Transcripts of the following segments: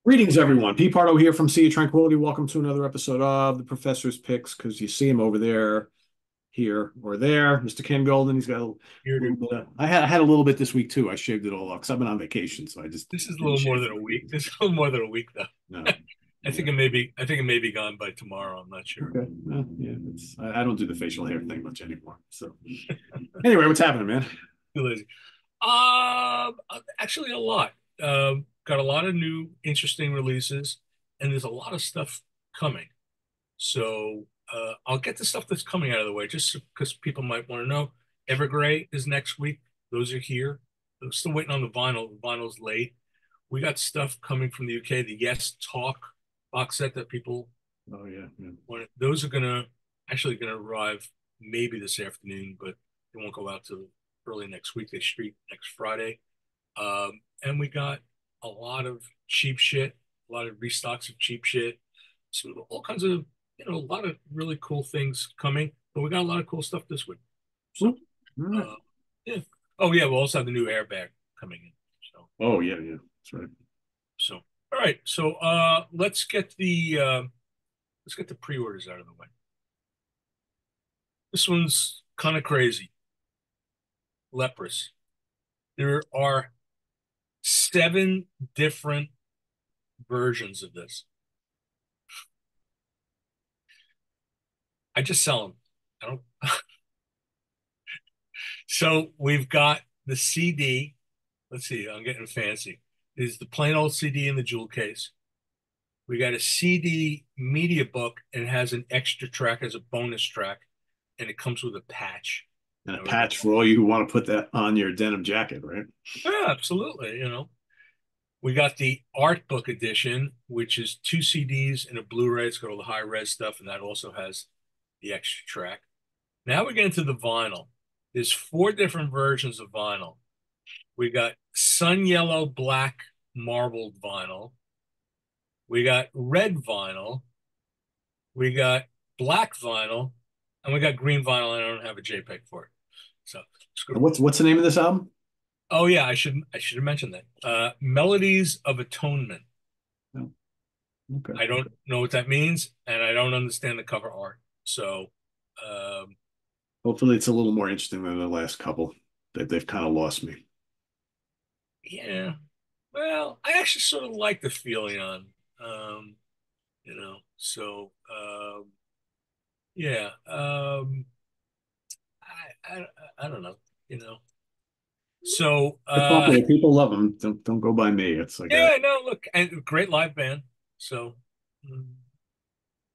Greetings, everyone. Pete Pardo here from Sea of Tranquility. Welcome to another episode of the Professor's Picks, because you see him over there, here, or there. Mr. Ken Golden. He's got a Here little to, bit of. I had a little bit this week too. I shaved it all off because I've been on vacation, so I just this is a didn't little more shave than for a a week. few. This is a little more than a week though. No, I think yeah, it may be gone by tomorrow. I'm not sure. okay, yeah. I don't do the facial hair thing much anymore. So anyway, what's happening, man? Too lazy. Actually a lot. Got a lot of new interesting releases, and there's a lot of stuff coming. So I'll get the stuff that's coming out of the way, just because people might want to know. Evergrey is next week. Those are here. I'm still waiting on the vinyl. The vinyl's late. We got stuff coming from the UK. The Yes Talk box set that people Oh yeah, yeah. those are gonna arrive maybe this afternoon, but they won't go out till early next week. They street next Friday. And we got a lot of cheap shit, a lot of restocks of cheap shit, so all kinds of a lot of really cool things coming. But we got a lot of cool stuff this week. So Cool. All right. uh, yeah. Oh yeah, we'll also have the new airbag coming in. So Oh yeah, yeah. That's right. so all right. So let's get the pre-orders out of the way. This one's kind of crazy. Leprous. There are 7 different versions of this. I just sell them. I don't. So we've got the CD. Let's see. I'm getting fancy. Is the plain old CD in the jewel case. We got a CD media book, and it has an extra track as a bonus track, and it comes with a patch. And a Now we're going, patch for all you who want to put that on your denim jacket, right? yeah, absolutely. We got the art book edition, which is 2 CDs and a Blu-ray. It's got all the high res stuff, and that also has the extra track. Now we get into the vinyl. There's 4 different versions of vinyl. We got sun yellow, black, marbled vinyl. We got red vinyl. We got black vinyl, and we got green vinyl. And I don't have a JPEG for it. So, And what's the name of this album? oh yeah, I should have mentioned that. Melodies of Atonement. Oh, okay. I don't know what that means, and I don't understand the cover art. So, um, Hopefully, it's a little more interesting than the last couple. They've kind of lost me. yeah. Well, I actually sort of like the feeling on, So, yeah. I don't know. You know. So, They're popular. People love them. Don't go by me. It's like a yeah. No, look, and great live band. So, mm,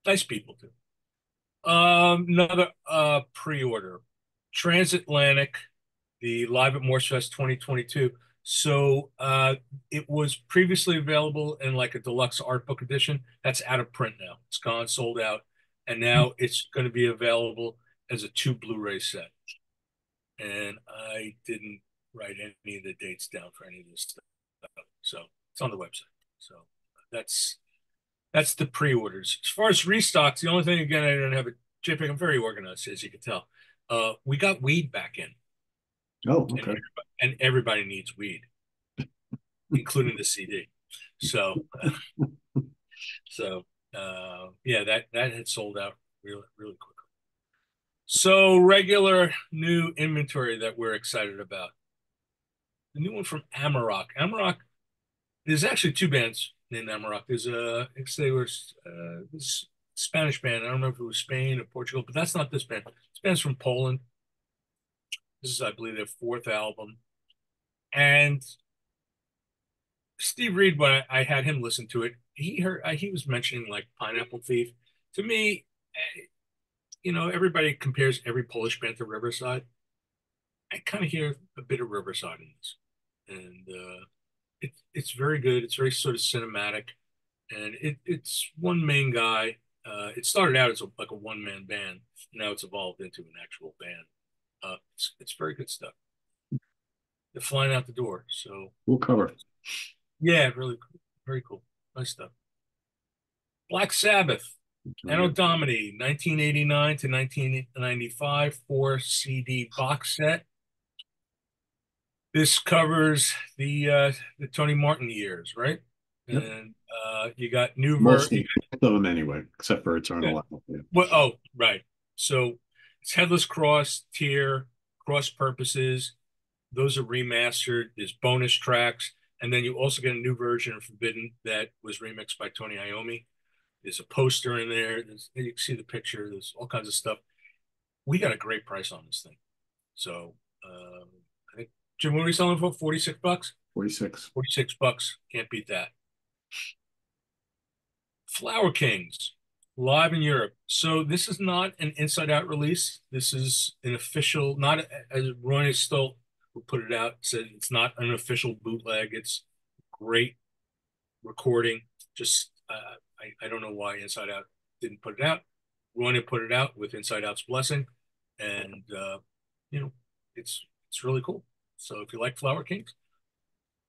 nice people too. Another pre-order, Transatlantic, the Live at Morse 2022. So it was previously available in like a deluxe art book edition. That's out of print now. It's gone, sold out, and now it's going to be available as a 2 Blu-ray set. And I didn't write any of the dates down for any of this stuff, so it's on the website. So that's that's the pre-orders. As far as restocks, the only thing again I don't have a JPEG. I'm very organized, as you can tell. We got weed back in, oh, and okay. everybody needs weed, including the CD. So, yeah, that had sold out really really quickly. So regular new inventory that we're excited about. The new one from Amarok. Amarok. There's actually 2 bands named Amarok. There's they were this Spanish band. I don't know if it was Spain or Portugal, but that's not this band. This band's from Poland. This is, I believe, their 4th album. And Steve Reed, when I had him listen to it, he was mentioning like Pineapple Thief. To me, everybody compares every Polish band to Riverside. I kind of hear a bit of Riverside in this, and it's very good. It's very sort of cinematic, and it's one main guy. It started out as like a one-man band. Now it's evolved into an actual band. It's very good stuff. They're flying out the door. So We'll cover. yeah, really cool. Very cool. Nice stuff. Black Sabbath, Oh, Anno yeah. Domini, 1989 to 1995, 4 CD box set. This covers the Tony Martin years, right? Yep. And You got new ver. Most of them anyway, except for Yeah. Eternal Apple. Yeah. Well, oh, right. So it's Headless Cross, Tier, Cross Purposes. Those are remastered. There's bonus tracks, and then you also get a new version of Forbidden that was remixed by Tony Iommi. There's a poster in there. You can see the picture. There's all kinds of stuff. We got a great price on this thing. So I think Jim, what are we selling for? 46 bucks? 46. 46 bucks. Can't beat that. Flower Kings live in Europe. So this is not an inside out release. This is an official, not as Ronnie Stolt who put it out, said it's not an official bootleg. It's great recording. Just I don't know why Inside Out didn't put it out. Ronnie put it out with Inside Out's blessing, and you know it's really cool. So if you like Flower Kings,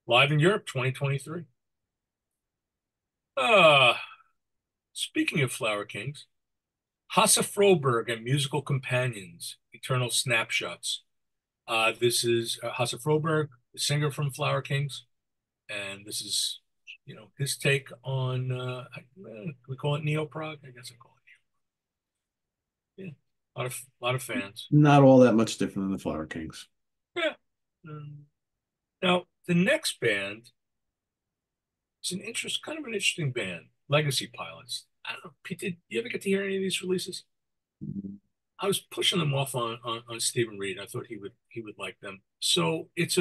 live in Europe, 2023. Uh, Speaking of Flower Kings, Hasse Froberg and Musical Companions, Eternal Snapshots. This is Hasse Froberg, the singer from Flower Kings, and this is, his take on, we call it neo prog. I guess I call it neo. Yeah, a lot of fans. Not all that much different than the Flower Kings. Yeah. Um, Now the next band is kind of an interesting band, Legacy Pilots. I don't know, Pete, did you ever get to hear any of these releases? I was pushing them off on Stephen Reed. I thought he would like them. So it's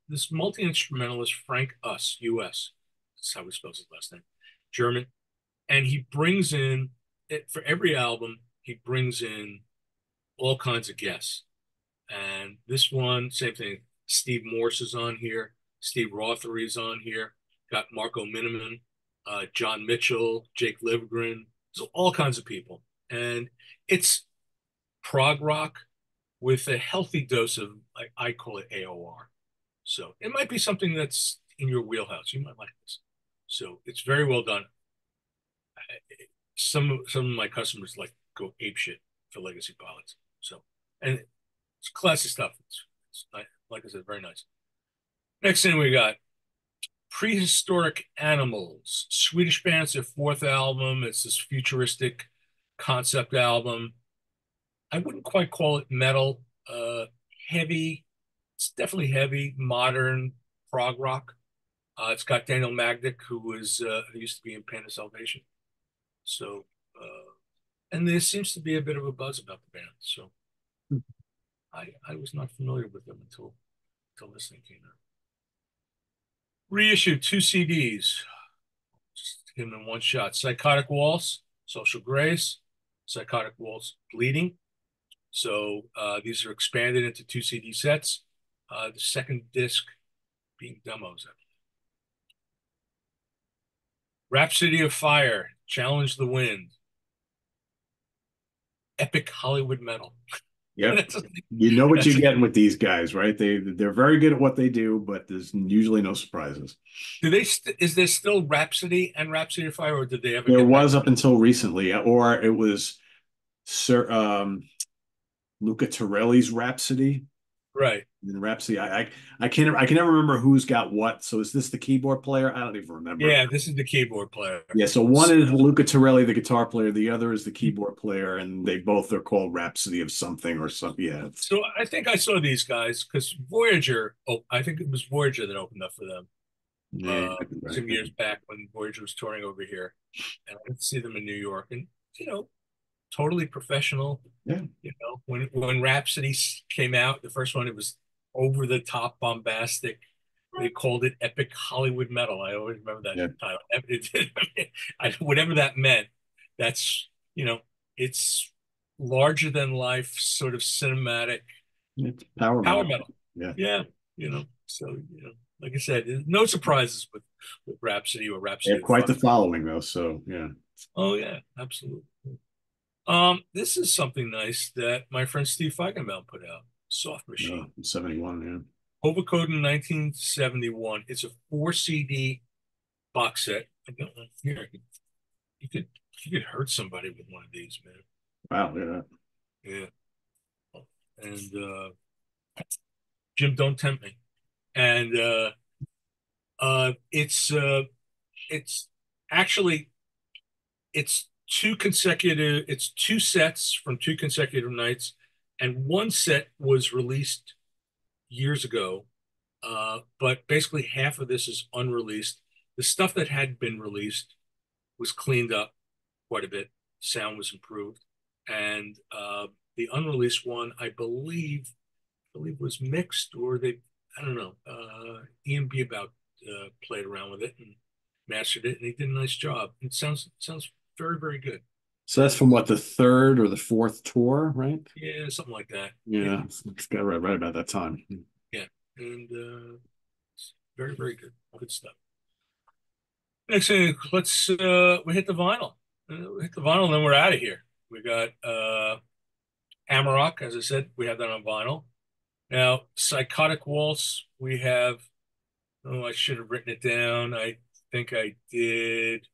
this multi instrumentalist Frank US. That's how he spells his last name, German, and he brings in for every album. He brings in all kinds of guests, and this one, same thing. Steve Morse is on here. Steve Rothery is on here. Got Marco Miniman, John Mitchell, Jake Livgren. So all kinds of people, and it's prog rock with a healthy dose of, like, I call it AOR. So it might be something that's in your wheelhouse. You might like this. So it's very well done. Some of my customers like go ape shit for Legacy Pilots. So, and it's classy stuff. It's like I said, very nice. Next thing we got Prehistoric Animals, Swedish band. It's their fourth album. It's this futuristic concept album. I wouldn't quite call it metal. Heavy. It's definitely heavy, modern prog rock. It's got Daniel Magdic, who used to be in Pain of Salvation. So, and there seems to be a bit of a buzz about the band. So, I was not familiar with them until this thing came out. Reissued 2 CDs, just give them in one shot. Psychotic Waltz, Social Grace, Psychotic Waltz, Bleeding. So these are expanded into 2 CD sets. The second disc being demos. Rhapsody of Fire, Challenge the Wind, epic Hollywood metal. Yep. That's, You know what you're that's getting with these guys, right? They're very good at what they do, but there's usually no surprises. is there still Rhapsody and Rhapsody of Fire, or did they ever There get back was to up until recently, or it was Sir Luca Torelli's Rhapsody. right? And Rhapsody, I can never remember who's got what. So is this the keyboard player? I don't even remember. Yeah, this is the keyboard player. Yeah, so one is Luca Torelli, the guitar player. The other is the keyboard player, and they both are called Rhapsody of something or something. Yeah, So I think I saw these guys because Voyager. Oh, I think it was Voyager that opened up for them yeah, right. some years back when Voyager was touring over here, and I went to see them in New York, and totally professional. Yeah, When Rhapsody came out, the first one, it was over the top bombastic. They called it epic Hollywood metal. I always remember that yeah. title. Whatever that meant. That's it's larger than life, sort of cinematic It's power power metal. metal. Yeah, Yeah, So like I said, no surprises with Rhapsody or they have Rhapsody of quite Fire. the following though. So yeah, Oh yeah, absolutely. This is something nice that my friend Steve Feigenbaum put out. Soft no, Machine. 71. Overcode in 1971. It's a 4 CD box set. I don't know. Here, you could hurt somebody with one of these, man. Yeah, wow, yeah, Yeah. And Jim, don't tempt me. And it's actually, it's two sets from two consecutive nights, and one set was released years ago. But basically half of this is unreleased. The stuff that had been released was cleaned up quite a bit. Sound was improved, and the unreleased one, I believe was mixed, or they, I don't know. EMB about played around with it and mastered it, and he did a nice job. It sounds very, very good. So that's from what, the third or the fourth tour, right? Yeah, something like that. Yeah, Yeah, it's got right about that time. yeah, and it's very, very good. Good stuff. Next thing, let's we hit the vinyl. We hit the vinyl, and then we're out of here. We got Amarok, as I said, we have that on vinyl. Now, Psychotic Waltz, we have. Oh, I should have written it down. I think I did.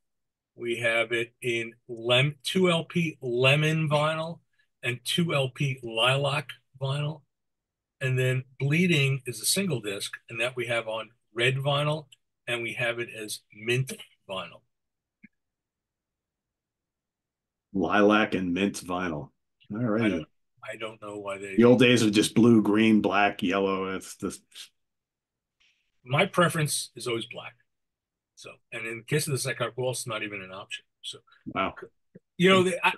We have it in 2 LP lemon vinyl and 2 LP lilac vinyl. And then Bleeding is a single disc, and that we have on red vinyl, and we have it as mint vinyl. Lilac and mint vinyl. All I righty. don't I don't know why The they. old days of just blue, green, black, yellow. It's just My preference is always black. So, and in the case of the Psychotic Waltz, it's not even an option. So, wow.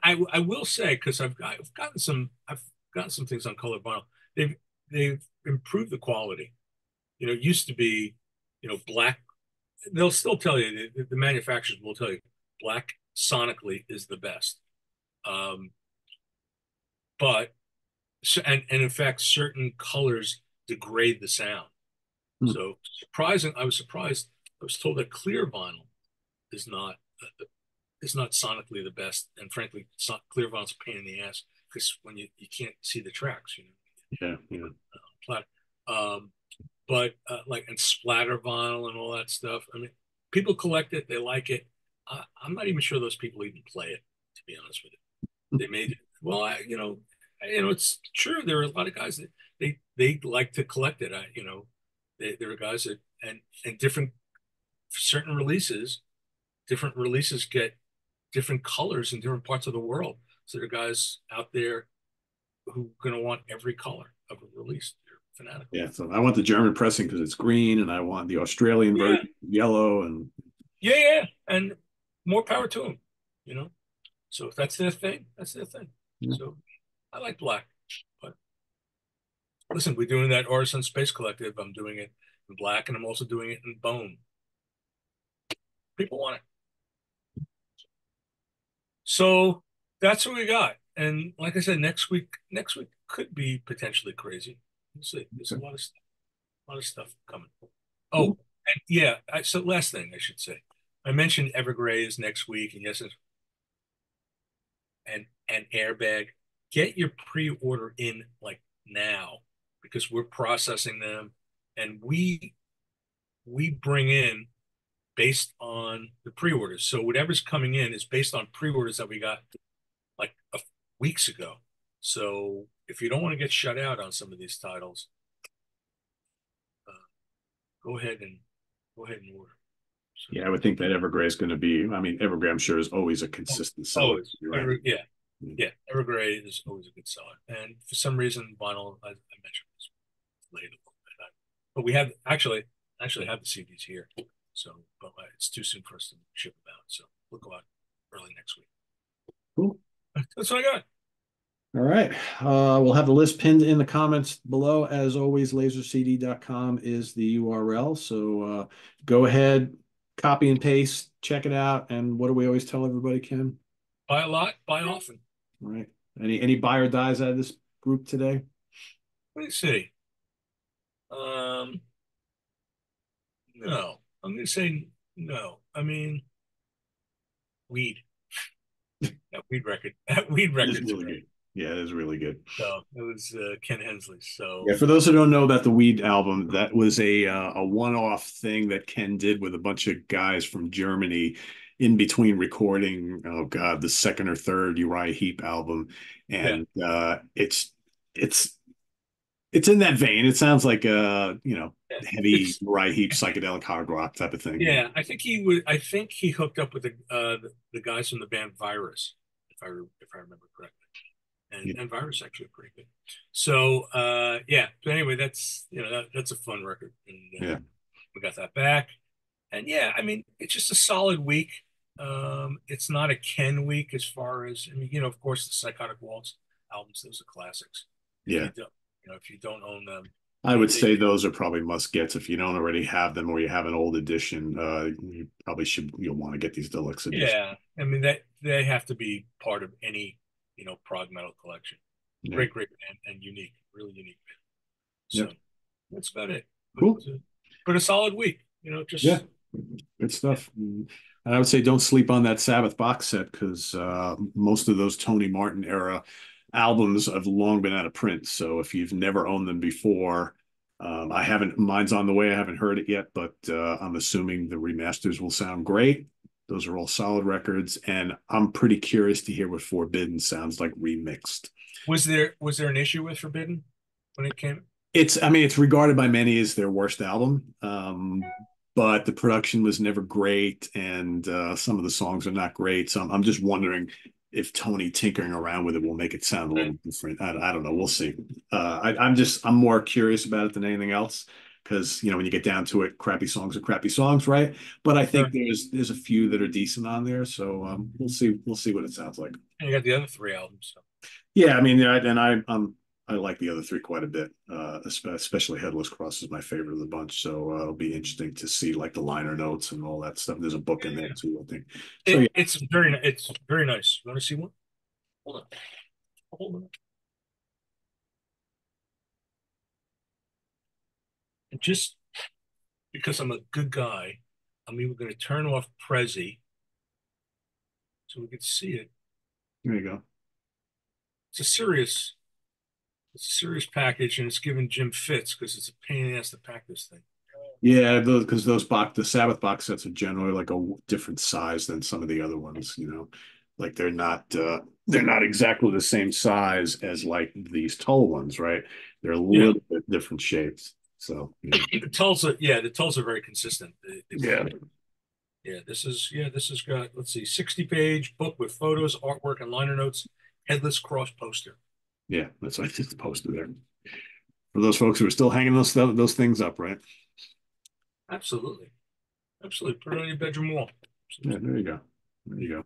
I will say, because I've gotten some things on colored vinyl. They've improved the quality. It used to be, black. They'll still tell you, the manufacturers will tell you black sonically is the best. Um, but and in fact, certain colors degrade the sound. Hmm. So surprising, I was surprised. I was told that clear vinyl is not is not sonically the best, and frankly, clear vinyl's a pain in the ass because when you can't see the tracks, Yeah, yeah. plat. Um, but like and splatter vinyl and all that stuff. I mean, people collect it, they like it. I'm not even sure those people even play it, to be honest with you. They made it. Well, it's true. There are a lot of guys that they like to collect it. There are guys that and different certain releases, different releases get different colors in different parts of the world. So there are guys out there who are going to want every color of a release. They're fanatical. Yeah, so I want the German pressing because it's green, and I want the Australian Yeah, version yellow, and yeah, and more power to them. You know, so if that's their thing, that's their thing. yeah. So I like black, but listen, we're doing that Orison Space Collective. I'm doing it in black, and I'm also doing it in bone. People want it. So that's what we got. And like I said, next week could be potentially crazy. We'll see. There's a lot of stuff coming. Oh, Cool. and yeah. So last thing I should say, I mentioned Evergrey is next week, and yes, and Airbag. Get your pre-order in like now because we're processing them, and we bring in based on the pre-orders. So whatever's coming in is based on pre-orders that we got like weeks ago. So if you don't want to get shut out on some of these titles, uh, go ahead and order. So, Yeah, I would think that Evergrey is going to be. I mean, Evergrey, I'm sure, is always a oh, consistent seller. always, You're right. yeah, yeah. Evergrey is always a good seller, and for some reason, vinyl I mentioned was late a little bit, but we have actually have the CDs here, so but it's too soon for us to ship them out. So we'll go out early next week. Cool. That's what I got. All right. We'll have the list pinned in the comments below. As always, lasercd.com is the URL. So go ahead, copy and paste, check it out. And what do we always tell everybody, Ken? Buy a lot, buy often. All right. Any buy or dies out of this group today? Let me see. Um, no, I'm going to say no. I mean, weed. That weed It is record's really great. good. Yeah, it is really good. So it was Ken Hensley. Yeah, So for those who don't know about the Weed album, that was a one-off thing that Ken did with a bunch of guys from Germany in between recording, oh God, the second or third Uriah Heep album. yeah, And it's It's in that vein. It sounds like Yeah. heavy It's right heat psychedelic hard rock type of thing. yeah. I think he would. I think he hooked up with the guys from the band Virus, if I remember correctly. Yeah. And Virus actually pretty good. So yeah. So anyway, that's that's a fun record, and Yeah. we got that back. And yeah, I mean, it's just a solid week. It's not a Ken week as far as I mean, of course, the Psychotic Waltz albums; those are classics. If you Yeah. don't, if you don't own them, I would they say those are probably must gets. If you don't already have them or you have an old edition, you probably you'll want to get these deluxe editions. yeah. I mean, that they have to be part of any prog metal collection. Yeah. Great band and unique, really unique band. So Yep. that's about it. But Cool. but a solid week. Yeah. Just Good yeah, stuff. And I would say don't sleep on that Sabbath box set because most of those Tony Martin era albums have long been out of print. So if you've never owned them before, I haven't, mine's on the way. I haven't heard it yet, but I'm assuming the remasters will sound great. Those are all solid records. And I'm pretty curious to hear what Forbidden sounds like remixed. was there an issue with Forbidden when it came? I mean, it's regarded by many as their worst album. But the production was never great, and some of the songs are not great. So I'm just wondering if Tony tinkering around with it will make it sound a little different. I don't know. We'll see. I'm more curious about it than anything else because when you get down to it, crappy songs are crappy songs, right? But I think Sure. there's a few that are decent on there, so we'll see. We'll see what it sounds like. And you got the other three albums. So. Yeah, I mean, I like the other three quite a bit. Especially Headless Cross is my favorite of the bunch. So it'll be interesting to see like the liner notes and all that stuff. There's a book in there Yeah. too, I think. So yeah, It's very nice. You want to see one? Hold on. Hold on. And just because I'm a good guy, I'm even going to turn off Prezi so we can see it. there you go. It's a serious, it's a serious package, and it's giving Jim fits because it's a pain in the ass to pack this thing. Yeah, because the Sabbath box sets are generally like a different size than some of the other ones. Like they're not exactly the same size as like these tall ones, right? They're a Yeah, little bit different shapes. So the Tulsa are very consistent. They yeah, work. This has got, let's see, 60-page book with photos, artwork, and liner notes, headless cross poster. yeah, that's what I just posted there. For those folks who are still hanging those things up, right? Absolutely. Absolutely. Put it on your bedroom wall. Yeah, there you go. There you go.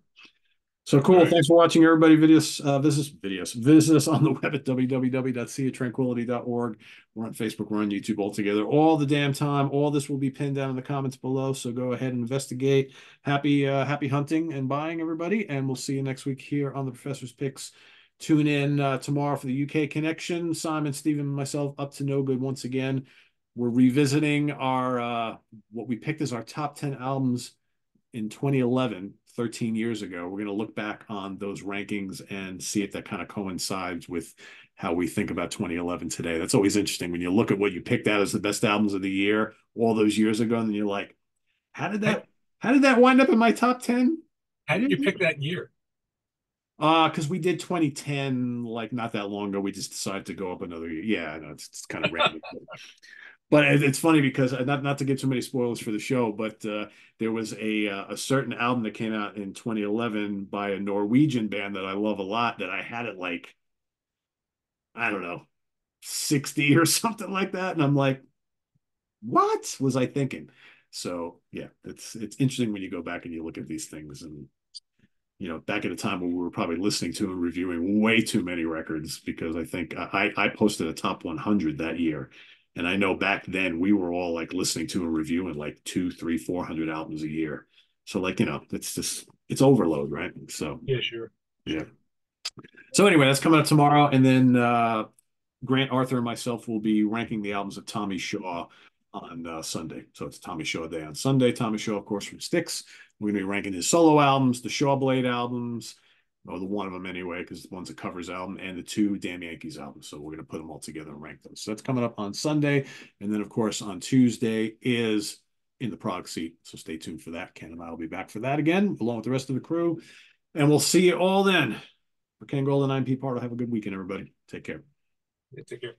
So All cool. right. Thanks for watching, everybody. Visit us on the web at www.seaoftranquility.org. We're on Facebook, we're on YouTube all together all the damn time. All this will be pinned down in the comments below. So go ahead and investigate. Happy hunting and buying, everybody. And we'll see you next week here on the Professor's Picks. Tune in tomorrow for the UK connection. Simon, Stephen, and myself up to no good once again. We're revisiting our what we picked as our top 10 albums in 2011, 13 years ago. We're going to look back on those rankings and see if that kind of coincides with how we think about 2011 today. That's always interesting when you look at what you picked out as the best albums of the year all those years ago, and you're like, how did How, that how did that wind up in my top 10? how did you pick that year? Because we did 2010 like not that long ago. We just decided to go up another year. Yeah, I know it's kind of random. But it's funny because not to give too many spoilers for the show, but there was a certain album that came out in 2011 by a Norwegian band that I love a lot that I had it like I don't know 60 or something like that, and I'm like, what was I thinking? So yeah, it's interesting when you go back and you look at these things and back at a time when we were probably listening to and reviewing way too many records because I think I posted a top 100 that year. And I know back then we were all like listening to and reviewing like 2, 3, 400 albums a year. So like, it's overload, right? So Yeah, sure. yeah. Sure. So anyway, that's coming up tomorrow. And then Grant, Arthur, and myself will be ranking the albums of Tommy Shaw on Sunday. So it's Tommy Shaw Day on Sunday. Tommy Shaw, of course, from Styx. We're going to be ranking his solo albums, the Shaw Blade albums, or the one of them anyway, because the one's a covers album, and the two Damn Yankees albums. So we're going to put them all together and rank those. So that's coming up on Sunday. And then, of course, on Tuesday is In the Prog Seat. So stay tuned for that. Ken and I will be back for that again, along with the rest of the crew. And we'll see you all then. For Ken Golden, I'm Pete Pardo. Have a good weekend, everybody. Take care. Yeah, take care.